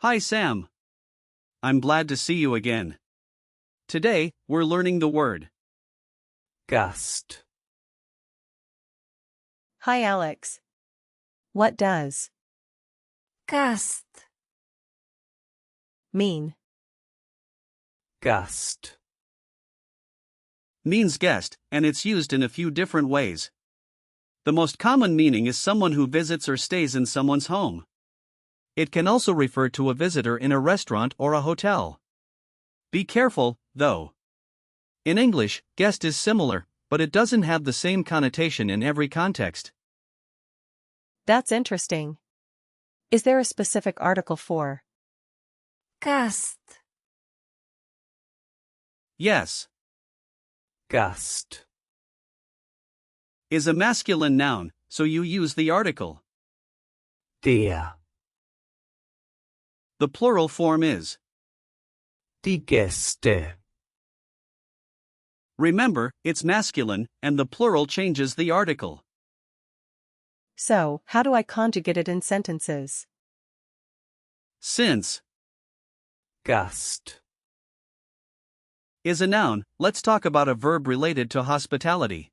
Hi Sam. I'm glad to see you again. Today, we're learning the word Gast. Hi Alex. What does Gast, mean? Gast. means guest, and it's used in a few different ways. The most common meaning is someone who visits or stays in someone's home. It can also refer to a visitor in a restaurant or a hotel. Be careful, though. In English, guest is similar, but it doesn't have the same connotation in every context. That's interesting. Is there a specific article for Gast, Yes, Gast. is a masculine noun, so you use the article. Der. The plural form is. Die Gäste. Remember, it's masculine, and the plural changes the article. So, how do I conjugate it in sentences? Since Gast. is a noun, let's talk about a verb related to hospitality,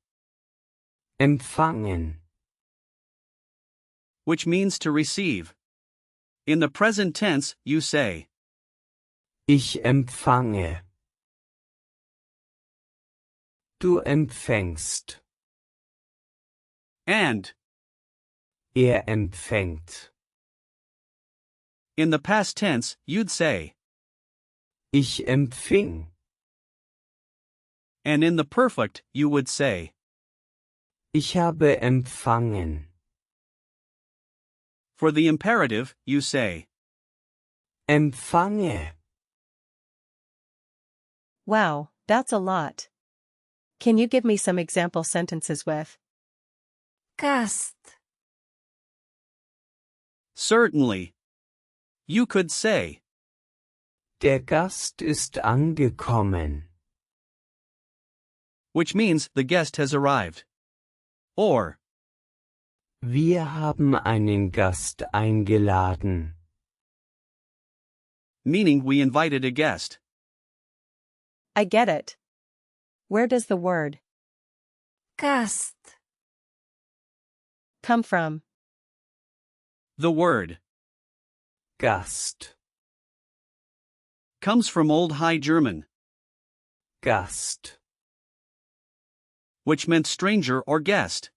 Empfangen. which means to receive. In the present tense, you say, Ich empfange. Du empfängst. and. Empfängt. In the past tense, you'd say, Ich empfing. and in the perfect, you would say. Ich habe empfangen. For the imperative, you say. Empfange. Wow, that's a lot. Can you give me some example sentences with Gast, Certainly. You could say, Der Gast ist angekommen. which means the guest has arrived. Or, Wir haben einen Gast eingeladen. meaning we invited a guest. I get it. Where does the word Gast, come from? The word Gast. comes from Old High German, Gast. which meant stranger or guest.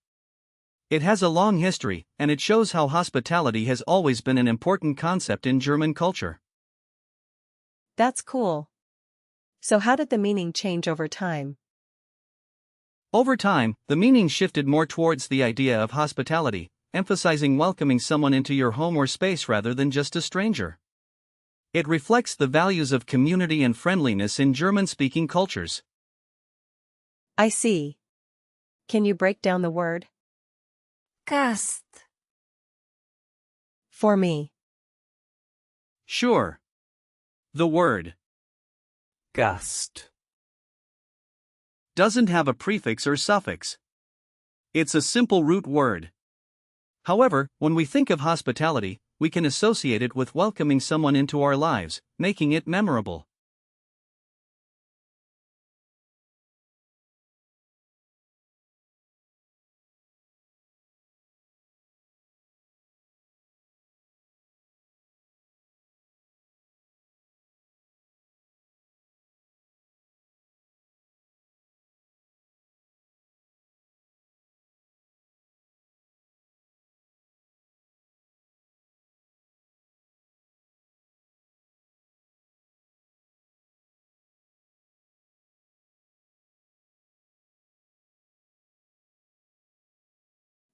It has a long history, and it shows how hospitality has always been an important concept in German culture. That's cool. So how did the meaning change over time? Over time, the meaning shifted more towards the idea of hospitality, emphasizing welcoming someone into your home or space rather than just a stranger. It reflects the values of community and friendliness in German-speaking cultures. I see. Can you break down the word Gast, for me? Sure. The word Gast. doesn't have a prefix or suffix. It's a simple root word. However, when we think of hospitality, we can associate it with welcoming someone into our lives, making it memorable.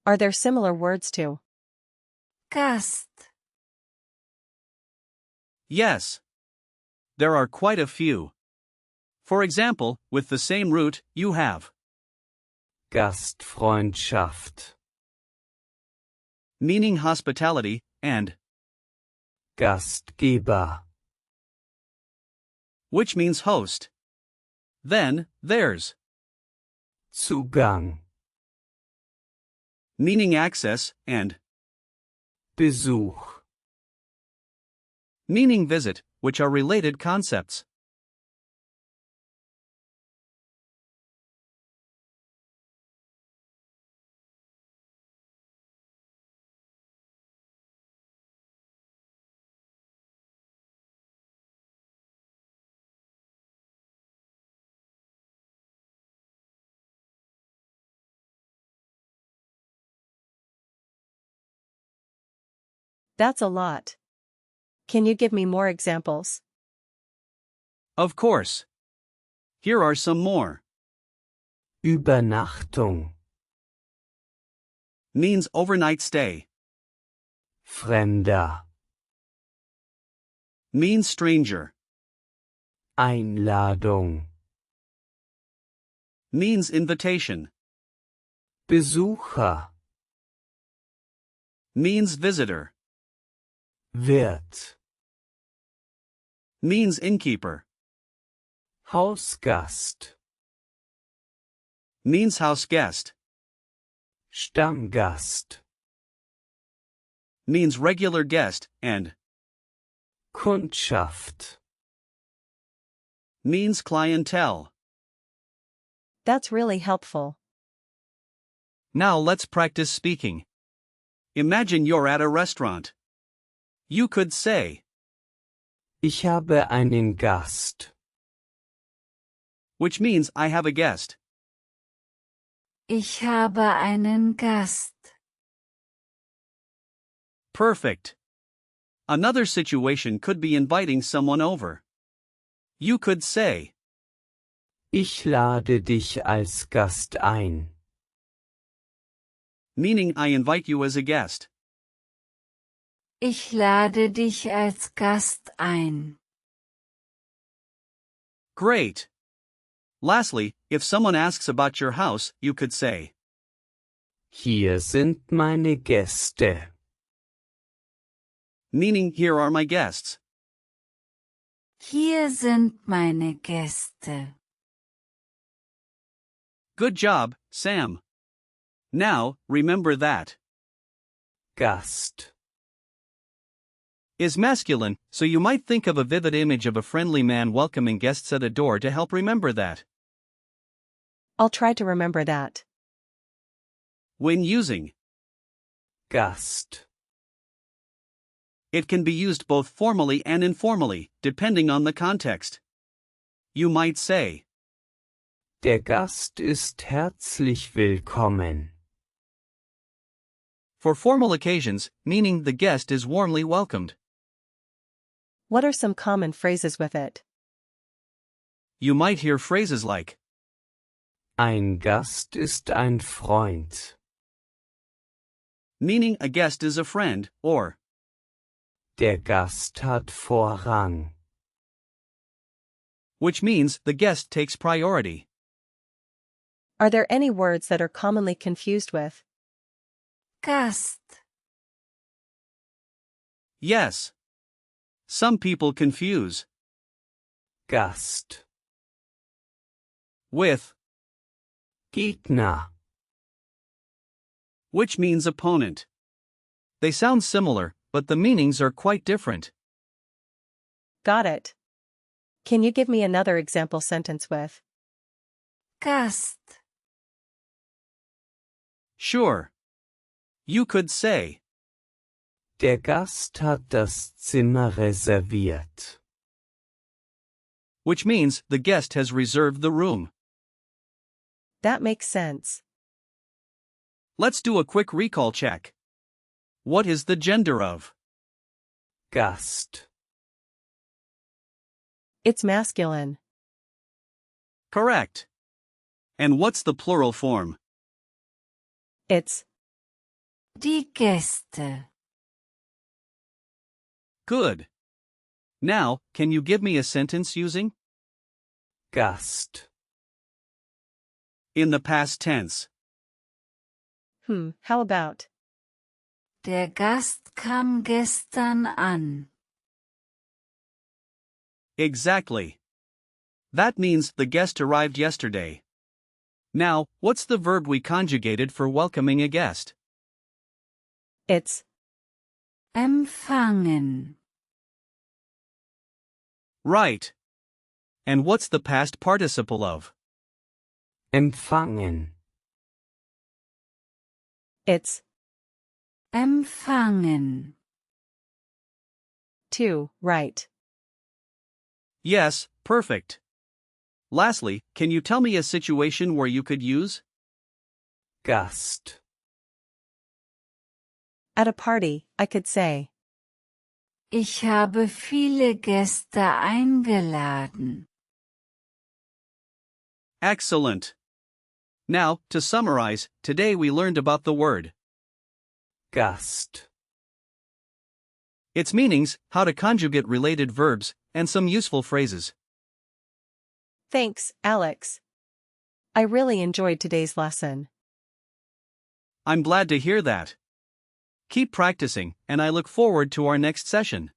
Are there similar words to Gast, Yes. There are quite a few. For example, with the same root, you have Gastfreundschaft. meaning hospitality, and Gastgeber. which means host. Then, there's Zugang. meaning access, and Besuch. meaning visit, which are related concepts. That's a lot. Can you give me more examples? Of course. Here are some more. Übernachtung, Means overnight stay. Fremder, Means stranger. Einladung, Means invitation. Besucher, Means visitor. Wirt, Means innkeeper. Hausgast, Means house guest. Stammgast, Means regular guest, and Kundschaft. means clientele. That's really helpful. Now let's practice speaking. Imagine you're at a restaurant. You could say, Ich habe einen Gast. which means I have a guest. Ich habe einen Gast. Perfect. Another situation could be inviting someone over. You could say, Ich lade dich als Gast ein. meaning I invite you as a guest. Ich lade dich als Gast ein. Great. Lastly, if someone asks about your house, you could say, Hier sind meine Gäste. meaning here are my guests. Hier sind meine Gäste. Good job, Sam. Now, remember that Gast. is masculine, so you might think of a vivid image of a friendly man welcoming guests at a door to help remember that. I'll try to remember that. When using, Gast. it can be used both formally and informally, depending on the context. You might say, Der Gast ist herzlich willkommen. for formal occasions, meaning the guest is warmly welcomed. What are some common phrases with it? You might hear phrases like, Ein Gast ist ein Freund. meaning a guest is a friend, or Der Gast hat Vorrang. which means the guest takes priority. Are there any words that are commonly confused with? Gast. Yes. Some people confuse Gast. with, Gegner. which means opponent. They sound similar, but the meanings are quite different. Got it. Can you give me another example sentence with? Gast. Sure. You could say, Der Gast hat das Zimmer reserviert. which means the guest has reserved the room. That makes sense. Let's do a quick recall check. What is the gender of? Gast. It's masculine. Correct. And what's the plural form? It's Die Gäste. Good. Now, can you give me a sentence using Gast. in the past tense? how about? Der Gast kam gestern an. Exactly. That means the guest arrived yesterday. Now, what's the verb we conjugated for welcoming a guest? It's Empfangen. Right. And what's the past participle of? Empfangen. It's empfangen, to, right. Yes, perfect. Lastly, can you tell me a situation where you could use? Gast. At a party, I could say, ich habe viele Gäste eingeladen. Excellent. Now, to summarize, today we learned about the word Gast. its meanings, how to conjugate related verbs, and some useful phrases. Thanks, Alex. I really enjoyed today's lesson. I'm glad to hear that. Keep practicing, and I look forward to our next session.